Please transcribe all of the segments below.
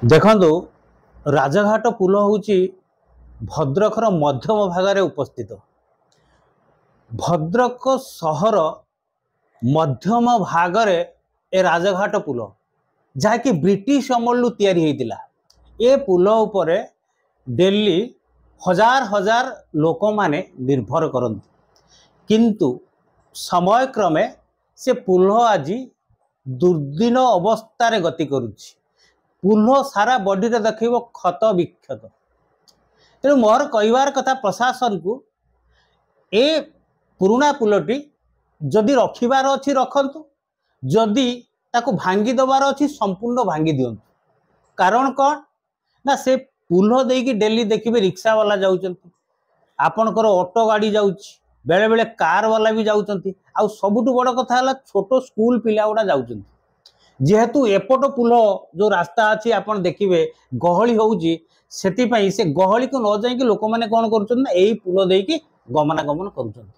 देखु राजघाट पुल हूँ भद्रकर मध्यम भाग उपस्थित। भद्रक सहर मध्यम भाग ए राजघाट पुल जहाँकि ब्रिटिश अमल तैयारी होता। ए पुल उपरे डेली हजार हजार लोक माने निर्भर करते, किंतु समय क्रमे से पुल आज दुर्दिन अवस्था गति करुच्ची। पुल सारा बॉडी रे देखिबो क्षत विक्षत। तेणु मोर कहबार कथा प्रशासन को ए पुराना पुलटी जदि रखिबार अच्छी रखंतु, जदि ताको भांगी दबार अच्छी संपूर्ण भांगी दियंतु। कारण कौन ना से पुल देकी डेली देखिबे रिक्शा वाला जाउचंती, आपणकर ऑटो गाड़ी जाउची, बेले बेले कार वाला भी जाउचंती, आ सबुठु बड़ कथा हला छोटो स्कूल पिला गुडा जाउचंती। जेहेतु एपट पुल जो रास्ता अच्छी आपन देखिए गहली होउची, सेतिपई से गहली को न जाइकी लोक माने कौन करुछन ना एही पुल देकी गमनागमन करुछन।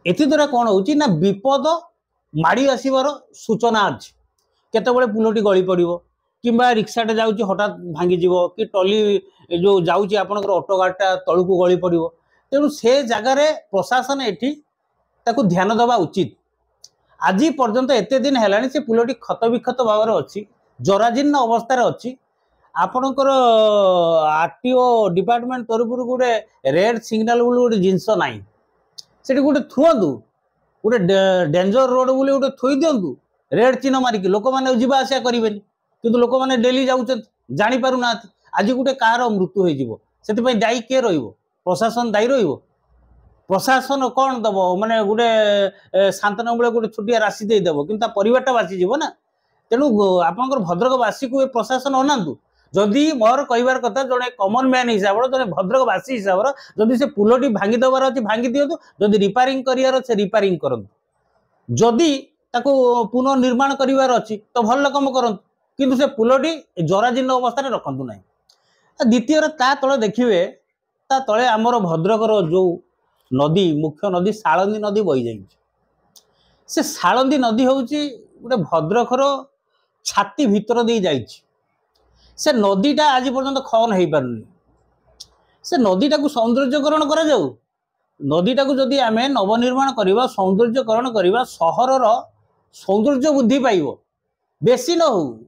एथि द्वारा कौन होउची ना विपद माड़ी आसीबार सूचना अछि। केतेबेले पुलटी गली पड़िबो किंबा रिक्साटे जाउची हठात भांगी जीवो कि टली जो जाउची आपनकर ऑटो गाड़ीटा तळुको गली पड़िबो। तेणु से जगार प्रशासन एठी ताकू ध्यान देवा उचित। आज पर्यंत एते दिन है से पुलटी क्षत विक्षत भाव अच्छी, जराजीर्ण अवस्था अच्छी। आपणकर आरटीओ डिपार्टमेंट तरफ गोटे रेड सिग्नाल गोटे जिनस ना से गोटे थुअतु, गोटे डेंजर रोड बोली गोटे थोई दिंतु, रेड चिन्ह मारिक लोक मैंने जावा आसा करेंगे, किंतु लोक मैंने डेली जापर ना। आज गोटे कार मृत्यु हो दायी किए प्रशासन दायी रही। प्रशासन कौन दब माने गोटे शांतन बेले गोटे छुटिया राशि देदेव कि परिवारटा बासीज ना। तेणु आपंकर भद्रकवासी को प्रशासन अनातु। जदि मोर कहबार कथा जड़े कमन मैन हिसाब से जड़े भद्रकवासी हिसाब से जदि से पुलटी भांगी देवार अच्छे भांगी दिंतु, जदि रिपेयरिंग करार से रिपेयरिंग करंतु, जदि ताको पुनर्निर्माण करार अच्छी तो भल कम करंतु, किंतु से पुलटी जराजीर्ण अवस्था रखंतु ना। द्वितीय ता तले देखिए, ता तले आमर भद्रकर जो नदी मुख्य नदी सालंदी नदी बही जाइए। से सालंदी नदी हूँ गोटे भद्रकर छाती भितर दे जाइए। से नदीटा आज पर्यंत खन हो पारनी। से नदीटा को सौंदर्यकरण करा जाऊ। नदीटा को जदि आम नवनिर्माण करवा सौंदर्यकरण करवा सहरर सौंदर्य बुद्धि पाइब। बेसी न हो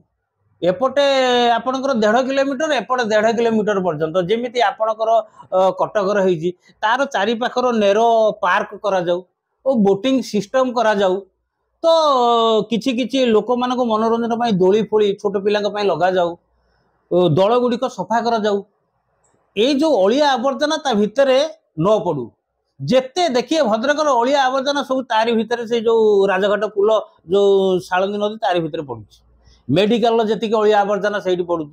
एपटे आपणकर 1.5 किलोमीटर एपटे 1.5 किलोमीटर पर्यंत जमी आपणकर कटकर होती तार चारिपाखर नेरो पार्क करा जाऊ और बोटिंग सिस्टम करा जाऊ। तो किछि किछि लोक मान मनोरंजन पाई दोली फोली छोट पिला लगा जाऊ, दल गुड़िक सफा करा जाऊ। ये जो अलिया आवर्जना ता भितर न पड़ू। जेते देखिए भद्रकर अलिया आवर्जना सब तारी भितर से जो राजघाट पुल जो सालंदी नदी तारी भितर पड़ुछि। मेडिकल जी अलिया आवर्जना से पड़ू,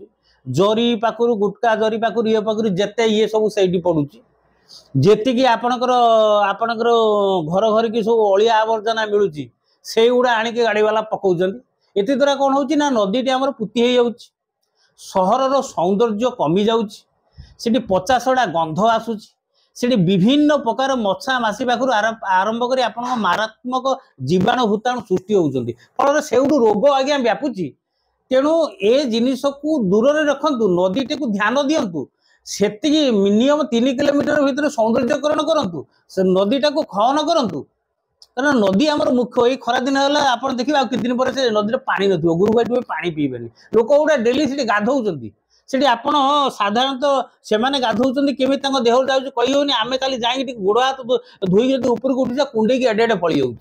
जरी पाखु गुटका जरी पाखु ये पाखु जिते ये सब से पड़ू, जी आपणकर आपणकर घर घर की सब अलिया आवर्जना मिलूँ से गुड़ा आणिक गाड़ी वाला पकाउछन। एति द्वारा कौन होची ना नदीटी आमर पुति हो जाउछि, सहरर सौंदर्य कमी जाउछि, सेठी पचासड़ा गंध आसुछि, सेठी विभिन्न प्रकार मछा मासी पाखु आरंभ करी आपन मारात्मक जीवाणु भूताणु सृष्टि होउछन्ति। फल सेउडू रोग आज्ञा व्यापुछि। तेणु ए जिनिस को दूर रे रखंतु, नदीटे को ध्यान दियंतु। सेति मिनिमम 3 किलोमीटर भीतर सौंदर्यकरण करंतु, से नदीटा को खनन करंतु। कारण नदी आमर मुख्य ये खरा दिन है आप देखिए आ कि दिन पर से नदी पानी नथिबो, गुरुबाटी पानी पीबेनी लोक गुड़ा डेली से गाधौचंती। सेठी आपण साधारणतः से माने गाधौचंती केमी तांको देह जाउछ कहि होनी। आमे खाली जाई गोड़ हाथ धोई जदि ऊपर को उठिजा कुंडे की एडे पड़ी जाउछ,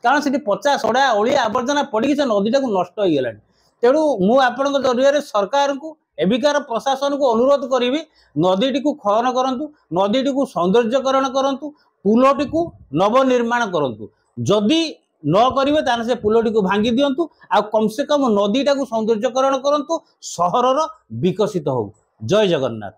कारण सेठी पचा सड़ा अलिया आवर्जना पड़ी से नदीटा को नष्ट हो गलानी। तेणु मु आपन जरिया सरकार को एबिकार प्रशासन को अनुरोध करी नदीटी को खनन करंतु, नदीटी को सौंदर्यकरण करंतु, पुलटी को नवनिर्माण करंतु। जदि न करिवे ताने से पुलटी को भांगी दियंतु, आ कम से कम नदीटा को सौंदर्यकरण करंतु, सहरर विकसित हो। जय जगन्नाथ।